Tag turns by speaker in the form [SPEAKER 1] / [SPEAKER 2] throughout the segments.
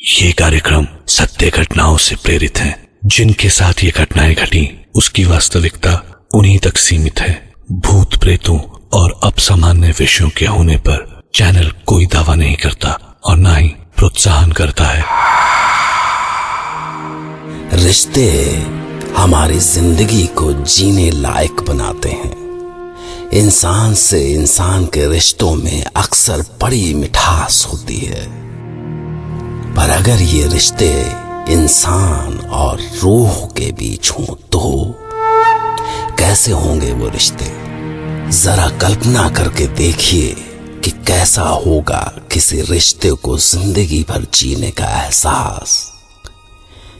[SPEAKER 1] ये कार्यक्रम सत्य घटनाओं से प्रेरित है। जिनके साथ ये घटनाएं घटी उसकी वास्तविकता उन्हीं तक सीमित है। भूत प्रेतों और अपसामान्य विषयों के होने पर चैनल कोई दावा नहीं करता और ना ही प्रोत्साहन करता है।
[SPEAKER 2] रिश्ते हमारी जिंदगी को जीने लायक बनाते हैं। इंसान से इंसान के रिश्तों में अक्सर बड़ी मिठास होती है, पर अगर ये रिश्ते इंसान और रूह के बीच हों तो कैसे होंगे वो रिश्ते? जरा कल्पना करके देखिए कि कैसा होगा किसी रिश्ते को जिंदगी भर जीने का एहसास,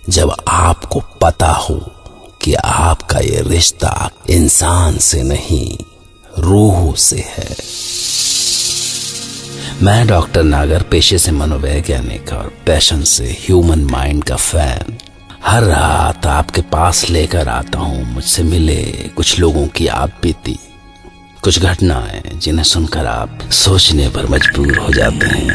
[SPEAKER 2] जब आपको पता हो कि आपका ये रिश्ता इंसान से नहीं रूह से है। मैं डॉक्टर नागर पेशे से मनोवैज्ञानिक और पैशन से ह्यूमन माइंड का फैन हर रात आपके पास लेकर आता हूं मुझसे मिले कुछ लोगों की आप बीती, कुछ घटनाएं जिन्हें सुनकर आप सोचने पर मजबूर हो जाते हैं।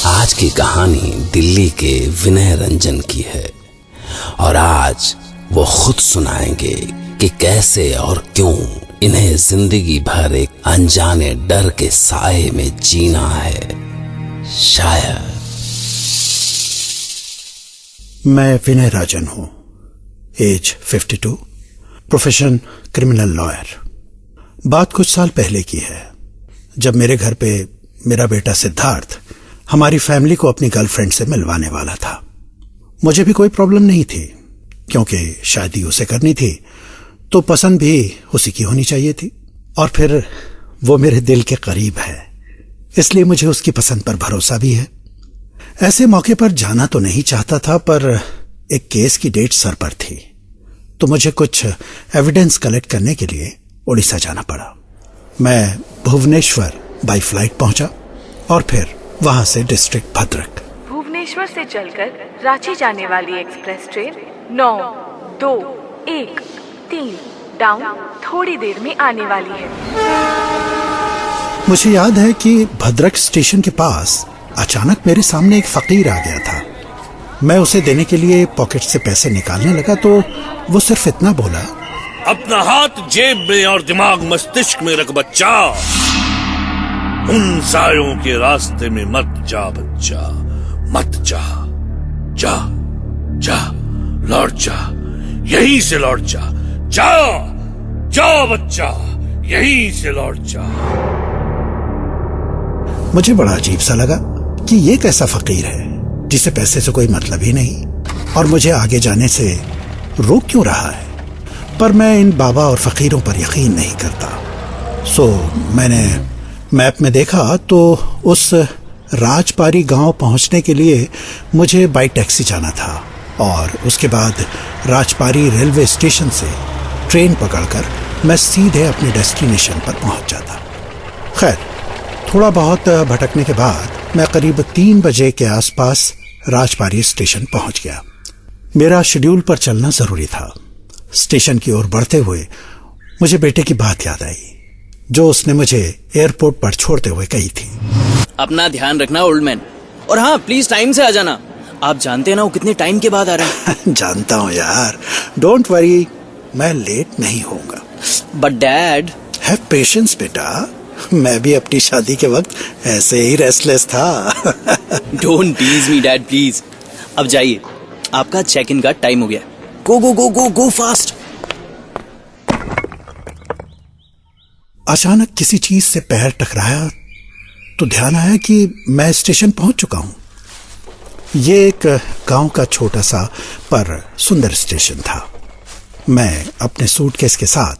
[SPEAKER 2] आज की कहानी दिल्ली के विनय रंजन की है और आज वो खुद सुनाएंगे कि कैसे और क्यों इन्हें जिंदगी भर एक अनजाने डर के साए में जीना है। शायद
[SPEAKER 3] मैं विनय राजन हूं, एज 52, प्रोफेशन क्रिमिनल लॉयर। बात कुछ साल पहले की है, जब मेरे घर पे मेरा बेटा सिद्धार्थ हमारी फैमिली को अपनी गर्लफ्रेंड से मिलवाने वाला था। मुझे भी कोई प्रॉब्लम नहीं थी, क्योंकि शादी उसे करनी थी तो पसंद भी उसी की होनी चाहिए थी, और फिर वो मेरे दिल के करीब है, इसलिए मुझे उसकी पसंद पर भरोसा भी है। ऐसे मौके पर जाना तो नहीं चाहता था, पर एक केस की डेट सर पर थी तो मुझे कुछ एविडेंस कलेक्ट करने के लिए उड़ीसा जाना पड़ा। मैं भुवनेश्वर बाय फ्लाइट पहुंचा और फिर वहां से डिस्ट्रिक्ट भद्रक।
[SPEAKER 4] भुवनेश्वर से चलकर रांची जाने वाली एक्सप्रेस ट्रेन 9-2-1-3 डाउन थोड़ी देर में आने वाली है।
[SPEAKER 3] मुझे याद है कि भद्रक स्टेशन के पास अचानक मेरे सामने एक फकीर आ गया था। मैं उसे देने के लिए पॉकेट से पैसे निकालने लगा तो वो सिर्फ इतना बोला,
[SPEAKER 5] अपना हाथ जेब में और दिमाग मस्तिष्क में रख बच्चा, उन सायों के रास्ते में मत जा बच्चा, मत जा, जा जा लौट जा, यहीं से लौट जा, जा जा बच्चा, यहीं से लौट जा।
[SPEAKER 3] मुझे बड़ा अजीब सा लगा कि ये कैसा फकीर है जिसे पैसे से कोई मतलब ही नहीं और मुझे आगे जाने से रोक क्यों रहा है। पर मैं इन बाबा और फकीरों पर यकीन नहीं करता। सो मैंने मैप में देखा तो उस राजपारी गांव पहुंचने के लिए मुझे बाई टैक्सी जाना था और उसके बाद राजपारी रेलवे स्टेशन से ट्रेन पकड़कर मैं सीधे अपने डेस्टिनेशन पर पहुंच जाता। खैर, थोड़ा बहुत भटकने के बाद मैं करीब 3 बजे के आसपास राजपारी स्टेशन पहुंच गया। मेरा शेड्यूल पर चलना जरूरी था। स्टेशन की ओर बढ़ते हुए मुझे बेटे की बात याद आई जो उसने मुझे एयरपोर्ट पर छोड़ते हुए कही थी।
[SPEAKER 6] अपना ध्यान रखना ओल्ड मैन, और हाँ प्लीज टाइम से आ जाना। आप जानते हैं ना वो कितने टाइम के बाद आ रहे हैं।
[SPEAKER 3] जानता हूँ यार, डोंट वरी, मैं लेट नहीं होऊंगा।
[SPEAKER 6] बट डैड,
[SPEAKER 3] हैव पेशेंस बेटा, मैं भी अपनी शादी के वक्त ऐसे ही रेस्टलेस था।
[SPEAKER 6] Don't tease me dad please. अब जाइए, आपका चेक इन का टाइम हो गया। Go go go go go fast.
[SPEAKER 3] अचानक किसी चीज से पैर टकराया तो ध्यान आया कि मैं स्टेशन पहुंच चुका हूं। ये एक गांव का छोटा सा पर सुंदर स्टेशन था। मैं अपने सूटकेस के साथ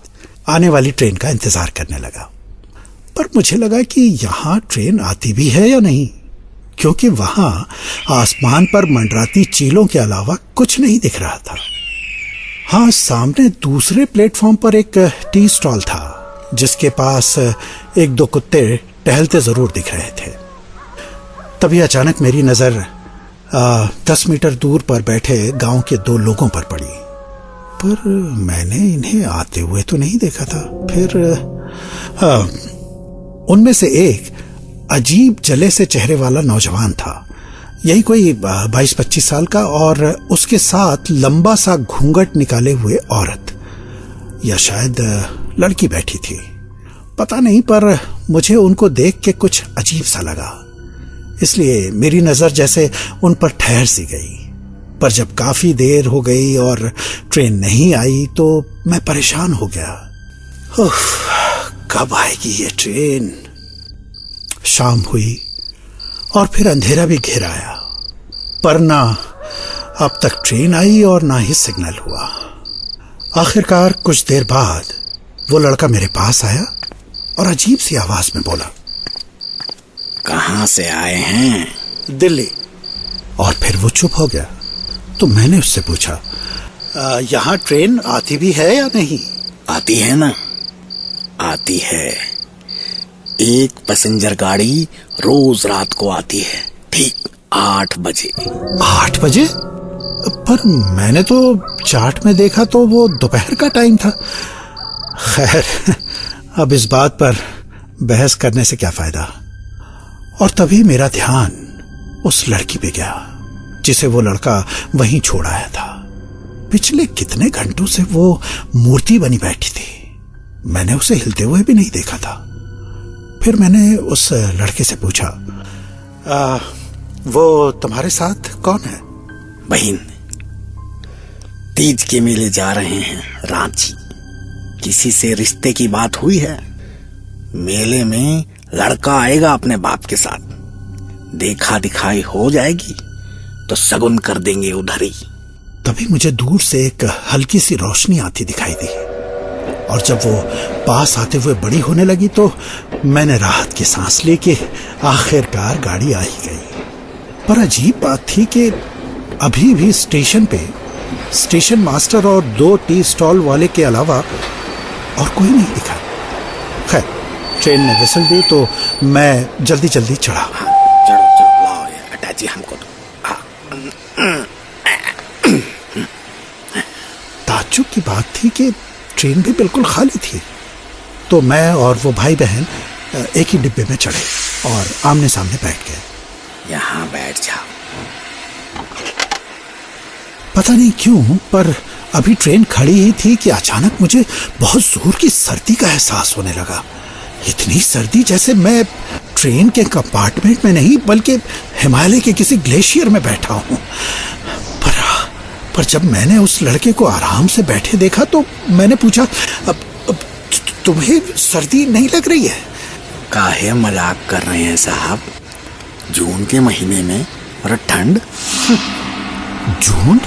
[SPEAKER 3] आने वाली ट्रेन का इंतजार करने लगा, पर मुझे लगा कि यहां ट्रेन आती भी है या नहीं, क्योंकि वहां आसमान पर मंडराती चीलों के अलावा कुछ नहीं दिख रहा था। हाँ, सामने दूसरे प्लेटफॉर्म पर एक टी स्टॉल था जिसके पास 1-2 कुत्ते टहलते जरूर दिख रहे थे। तभी अचानक मेरी नजर 10 मीटर दूर पर बैठे गांव के 2 लोगों पर पड़ी। पर मैंने इन्हें आते हुए तो नहीं देखा था। फिर उनमें से एक अजीब जले से चेहरे वाला नौजवान था, यही कोई 22-25 साल का, और उसके साथ लंबा सा घूंघट निकाले हुए औरत, या शायद लड़की बैठी थी, पता नहीं, पर मुझे उनको देख के कुछ अजीब सा लगा, इसलिए मेरी नजर जैसे उन पर ठहर सी गई। पर जब काफी देर हो गई और ट्रेन नहीं आई तो मैं परेशान हो गया। उफ, कब आएगी ये ट्रेन? शाम हुई और फिर अंधेरा भी घिर आया, पर ना अब तक ट्रेन आई और ना ही सिग्नल हुआ। आखिरकार कुछ देर बाद वो लड़का मेरे पास आया और अजीब सी आवाज में बोला,
[SPEAKER 2] कहाँ से आए हैं?
[SPEAKER 3] दिल्ली। और फिर वो चुप हो गया। तो मैंने उससे पूछा, यहाँ ट्रेन आती भी है या नहीं?
[SPEAKER 2] आती है ना, आती है। एक पैसेंजर गाड़ी रोज रात को आती है, ठीक 8 बजे।
[SPEAKER 3] 8 बजे? पर मैंने तो चार्ट में देखा तो वो दोपहर का टाइम था। खैर, अब इस बात पर बहस करने से क्या फायदा। और तभी मेरा ध्यान उस लड़की पे गया जिसे वो लड़का वहीं छोड़ आया था। पिछले कितने घंटों से वो मूर्ति बनी बैठी थी, मैंने उसे हिलते हुए भी नहीं देखा था। फिर मैंने उस लड़के से पूछा, वो तुम्हारे साथ कौन है?
[SPEAKER 2] बहन, तीज के मेले जा रहे हैं रांची। किसी से रिश्ते की बात हुई है? मेले में लड़का आएगा अपने बाप के साथ, देखा दिखाई हो जाएगी तो सगुन कर देंगे उधर ही।
[SPEAKER 3] तभी मुझे दूर से एक हल्की सी रोशनी आती दिखाई दी, और जब वो पास आते हुए बड़ी होने लगी तो मैंने राहत की सांस ली कि आखिरकार गाड़ी आ ही गई। पर अजीब बात थी कि अभी भी स्टेशन पे स्टेशन मास्टर और 2 टी स्टॉल वाले के अलावा और कोई नहीं दिखा। खैर, ट्रेन ने विसल दी तो मैं जल्दी जल्दी चढ़ा।
[SPEAKER 2] चलो लाओ ये अटैची हमको तो।
[SPEAKER 3] ताज्जुब की बात थी कि ट्रेन भी बिल्कुल खाली थी। तो मैं और वो भाई बहन एक ही डिब्बे में चढ़े और आमने सामने बैठ गए।
[SPEAKER 2] यहाँ बैठ जाओ।
[SPEAKER 3] पता नहीं क्यों, पर अभी ट्रेन खड़ी ही थी कि अचानक मुझे बहुत जोर की सर्दी का एहसास होने लगा। इतनी सर्दी जैसे मैं ट्रेन के कंपार्टमेंट में नहीं बल्कि हिमालय के किसी ग्लेशियर में बैठा हूं। पर जब मैंने उस लड़के को आराम से बैठे देखा तो मैंने पूछा, अब तुम्हें सर्दी नहीं लग रही है?
[SPEAKER 2] काहे मजाक कर रहे हैं साहब? जून के महीने में और ठंड।
[SPEAKER 3] जून?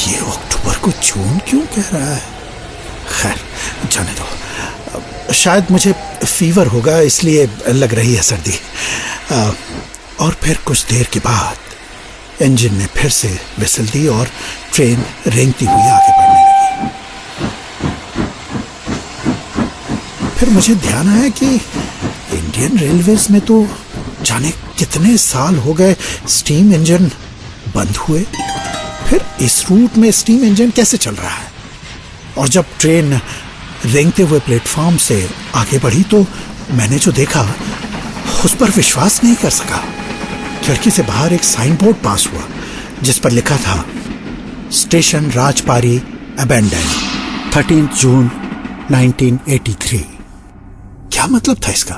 [SPEAKER 3] ये अक्टूबर को जून क्यों कह रहा है? खैर, जाने दो। शायद मुझे फीवर होगा इसलिए लग रही है सर्दी। और फिर कुछ देर के बाद इंजन ने फिर से विसल दी और ट्रेन रेंगती हुई आगे बढ़ने लगी। फिर मुझे ध्यान आया कि इंडियन रेलवेज में तो जाने कितने साल हो गए स्टीम इंजन बंद हुए। फिर इस रूट में स्टीम इंजन कैसे चल रहा है? और जब ट्रेन रेंगते हुए प्लेटफॉर्म से आगे बढ़ी तो मैंने जो देखा उस पर विश्वास नहीं कर सका। खिड़की से बाहर एक साइन बोर्ड पास हुआ जिस पर लिखा था, स्टेशन राजपारी अबेंडन, 13 जून 1983। क्या मतलब था इसका?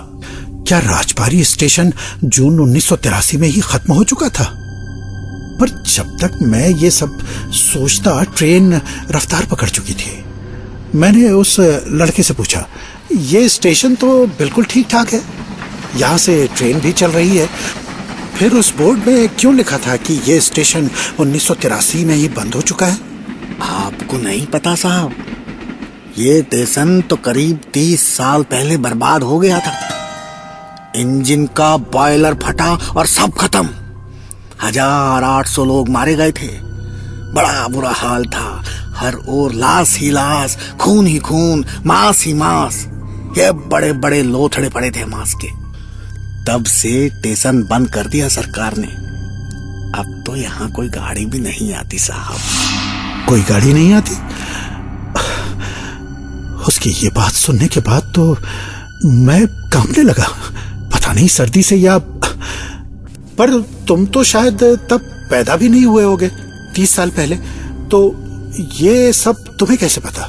[SPEAKER 3] क्या राजपारी स्टेशन जून 1983 में ही खत्म हो चुका था? पर जब तक मैं ये सब सोचता ट्रेन रफ्तार पकड़ चुकी थी। मैंने उस लड़के से पूछा, ये स्टेशन तो बिल्कुल ठीक ठाक है, यहाँ से ट्रेन भी चल रही है, फिर उस बोर्ड में क्यों लिखा था कि ये स्टेशन 1983 में ही बंद हो चुका है?
[SPEAKER 2] आपको नहीं पता साहब? ये स्टेशन तो करीब 30 साल पहले बर्बाद हो गया था। इंजन का बॉयलर फटा और सब खत्म। 1800 लोग मारे गए थे। बड़ा बुरा हाल था। हर ओर लाश ही लाश, खून ही खून, मांस ही मांस। ये बड़े बड़े लोथड़े पड़े थे मांस के। तब से स्टेशन बंद कर दिया सरकार ने। अब तो यहाँ कोई गाड़ी भी नहीं आती साहब।
[SPEAKER 3] कोई गाड़ी नहीं आती। उसकी ये बात सुनने के बाद तो मैं कांपने लगा, पता नहीं सर्दी से या। पर तुम तो शायद तब पैदा भी नहीं हुए होगे, 30 साल पहले, तो ये सब तुम्हें कैसे पता?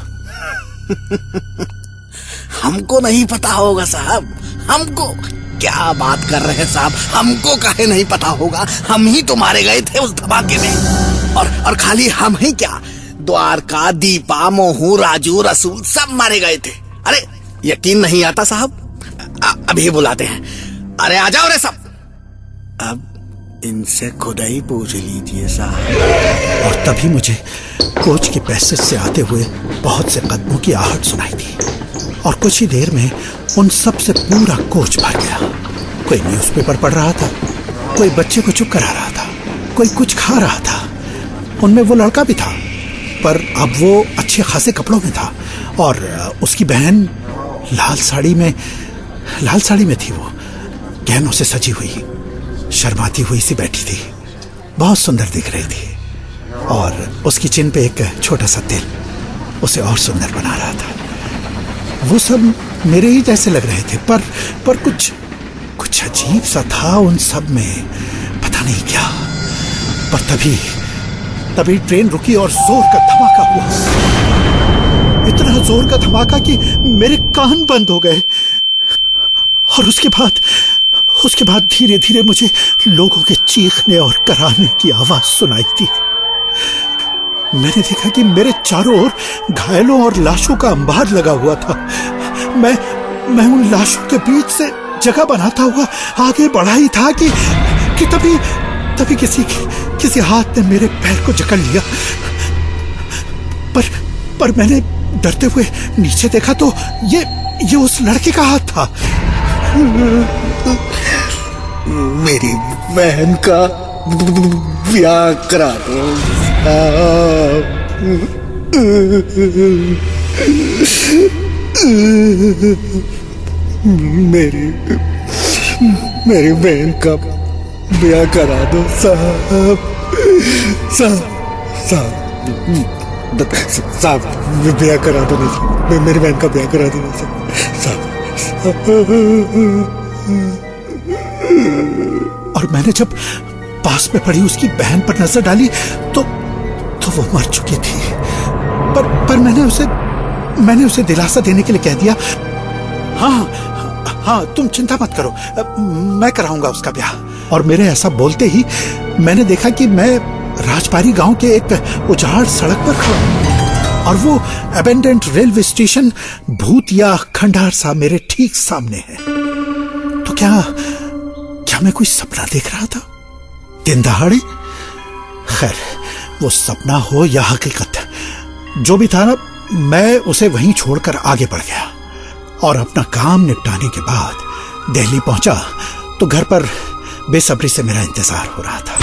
[SPEAKER 2] हमको नहीं पता होगा साहब, हमको। क्या बात कर रहे हैं साहब, हमको काहे नहीं पता होगा? हम ही तो मारे गए थे उस धमाके में। और खाली हम ही क्या, द्वारका, दीपा, मोहू, राजू, रसूल सब मारे गए थे। अरे यकीन नहीं आता साहब? अभी बुलाते हैं। अरे आ जाओ रे सब। अब इनसे खुद ही पूछ लीजिए साहब।
[SPEAKER 3] और तभी मुझे कोच की पैसेज से आते हुए बहुत से कदमों की आहट सुनाई दी, और कुछ ही देर में उन सब से पूरा कोच भर गया। कोई न्यूज़पेपर पढ़ रहा था, कोई बच्चे को चुप करा रहा था, कोई कुछ खा रहा था। उनमें वो लड़का भी था, पर अब वो अच्छे खासे कपड़ों में था, और उसकी बहन लाल साड़ी में थी। वो गहनों से सजी हुई, शर्माती हुई सी बैठी थी, बहुत सुंदर दिख रही थी, और उसकी चिन पे एक छोटा सा तिल उसे और सुंदर बना रहा था। वो सब मेरे ही जैसे लग रहे थे, पर कुछ अजीब सा था उन सब में, पता नहीं क्या। पर तभी ट्रेन रुकी और जोर का धमाका हुआ, इतना जोर का धमाका कि मेरे कान बंद हो गए। और उसके बाद धीरे धीरे मुझे लोगों के चीखने और कराने की आवाज सुनाई दी। मैंने देखा कि मेरे चारों ओर घायलों और लाशों का अंबार लगा हुआ था। मैं उन लाशों के बीच से जगह बनाता हुआ आगे बढ़ा ही था कि तभी किसी हाथ ने मेरे पैर को जकड़ लिया। पर मैंने डरते हुए नीचे देखा तो ये उस लड़के का हाथ था।
[SPEAKER 2] मेरी बहन का ब्याह करा दो। मेरी बहन का ब्याह करा दो साहब। ब्याह करा दो, मेरी बहन का ब्याह करा दो साहब।
[SPEAKER 3] और मैंने जब पास में पड़ी उसकी बहन पर नजर डाली तो वो मर चुकी थी। पर मैंने उसे दिलासा देने के लिए कह दिया, हाँ तुम चिंता मत करो, मैं कराऊंगा उसका ब्याह। और मेरे ऐसा बोलते ही मैंने देखा कि मैं राजबारी गांव के एक उजाड़ सड़क पर खड़ा हूं, और वो अबेंडेंट रेलवे स्टेशन भूत या खंडहर सा मेरे ठीक सामने है। तो क्या मैं कोई सपना देख रहा था दिन दहाड़े? खैर, वो सपना हो या हकीकत, जो भी था ना, मैं उसे वहीं छोड़कर आगे बढ़ गया। और अपना काम निपटाने के बाद दिल्ली पहुंचा तो घर पर बेसब्री से मेरा इंतजार हो रहा था।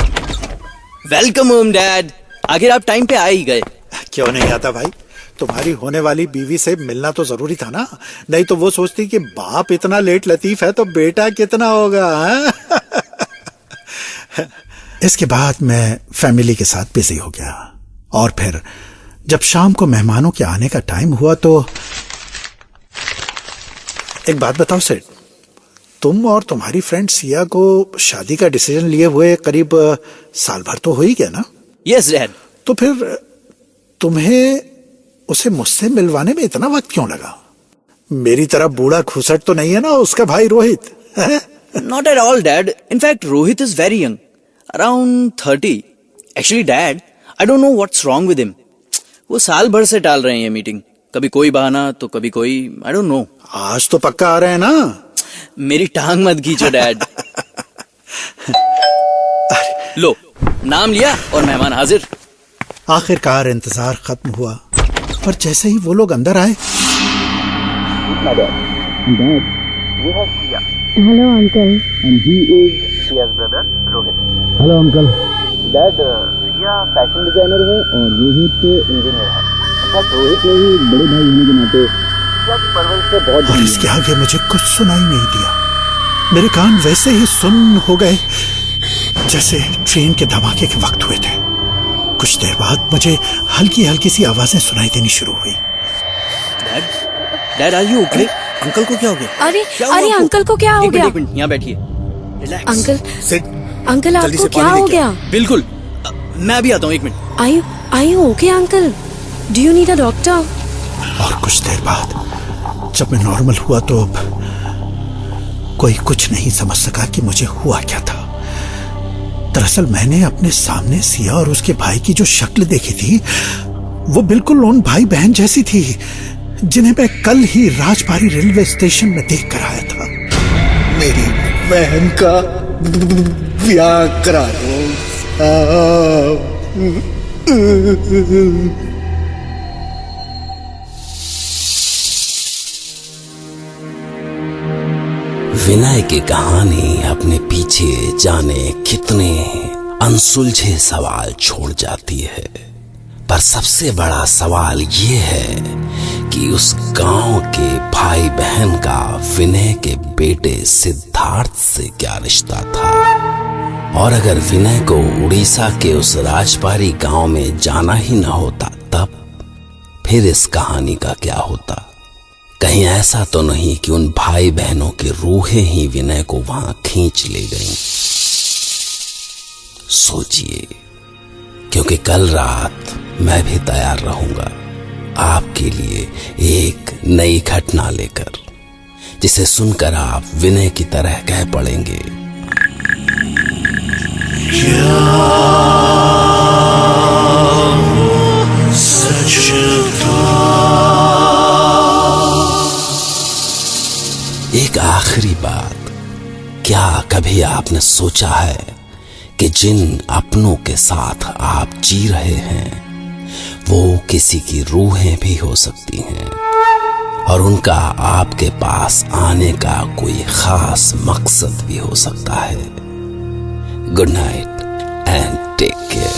[SPEAKER 6] Welcome home dad. आखिर आप टाइम पे आ ही गए।
[SPEAKER 3] क्यों नहीं आता भाई, तुम्हारी होने वाली बीवी से मिलना तो जरूरी था ना, नहीं तो वो सोचती कि बाप इतना लेट लतीफ है तो बेटा कितना होगा। इसके बाद मैं फैमिली के साथ बिजी हो गया, और फिर जब शाम को मेहमानों के आने का टाइम हुआ तो एक बात बताओ सेठ, तुम और तुम्हारी फ्रेंड सिया को शादी का डिसीजन लिए हुए करीब साल भर तो हो ही गया ना?
[SPEAKER 6] Yes dad.
[SPEAKER 3] तो फिर तुम्हें उसे मुझसे मिलवाने में इतना वक्त क्यों लगा? मेरी तरह बूढ़ा खुसट तो नहीं है ना उसका भाई Rohit?
[SPEAKER 6] Not at all, Dad. In fact, Rohit is very young, around 30. Actually, Dad, I don't know what's wrong with him. वो साल भर से टाल रहे हैं ये मीटिंग, कभी कोई बहाना तो कभी कोई, I don't know.
[SPEAKER 3] आज तो पक्का आ रहे हैं ना?
[SPEAKER 6] मेरी टांग मत खींचो डैड। लो, नाम लिया और मेहमान हाजिर।
[SPEAKER 3] आखिरकार इंतजार खत्म हुआ, पर जैसे ही वो लोग अंदर आए,
[SPEAKER 7] hello uncle.
[SPEAKER 8] And he is Sia's brother, Rohit. Hello uncle. Dad, Sia fashion designer है और रोहित इंजीनियर है। इनफैक्ट रोहित ने ही बड़े भाई होने के नाते सिया की परवरिश से बहुत।
[SPEAKER 3] और इसके आगे मुझे कुछ सुनाई नहीं दिया। मेरे कान वैसे ही सुन्न हो गए जैसे ट्रेन के धमाके के वक्त हुए थे। कुछ देर बाद मुझे हल्की हल्की सी आवाजें सुनाई देनी शुरू हुई।
[SPEAKER 6] Dad are you okay? Uncle को क्या हो गया?
[SPEAKER 7] अरे
[SPEAKER 6] क्या हुआ
[SPEAKER 7] अरे
[SPEAKER 6] आपको?
[SPEAKER 7] अंकल को क्या हो गया?
[SPEAKER 6] एक मिनट यहाँ बैठिए। रिलैक्स।
[SPEAKER 7] अंकल आपको क्या हो गया?
[SPEAKER 6] बिल्कुल, मैं अभी आता हूँ, 1 minute.
[SPEAKER 7] Are you okay, uncle? Do you need a doctor?
[SPEAKER 3] और कुछ देर बाद जब मैं नॉर्मल हुआ तो अब कोई कुछ नहीं समझ सका कि मुझे हुआ क्या था। दरअसल मैंने अपने सामने सिया और उसके भाई की जो शक्ल देखी थी वो बिल्कुल उन भाई बहन जैसी थी जिन्हें मैं कल ही राजबाड़ी रेलवे स्टेशन में देख कर आया था।
[SPEAKER 9] मेरी बहन का ब्याह करा दो।
[SPEAKER 2] विनय की कहानी अपने पीछे जाने कितने अनसुलझे सवाल छोड़ जाती है, पर सबसे बड़ा सवाल ये है कि उस गांव के भाई बहन का विनय के बेटे सिद्धार्थ से क्या रिश्ता था। और अगर विनय को उड़ीसा के उस राजबाड़ी गांव में जाना ही न होता तब फिर इस कहानी का क्या होता? कहीं ऐसा तो नहीं कि उन भाई बहनों की रूहें ही विनय को वहां खींच ले गईं? सोचिए, क्योंकि कल रात मैं भी तैयार रहूंगा आपके लिए एक नई घटना लेकर, जिसे सुनकर आप विनय की तरह कह पड़ेंगे, एक आखिरी बात, क्या कभी आपने सोचा है कि जिन अपनों के साथ आप जी रहे हैं वो किसी की रूहें भी हो सकती हैं और उनका आपके पास आने का कोई खास मकसद भी हो सकता है। Good night and take care.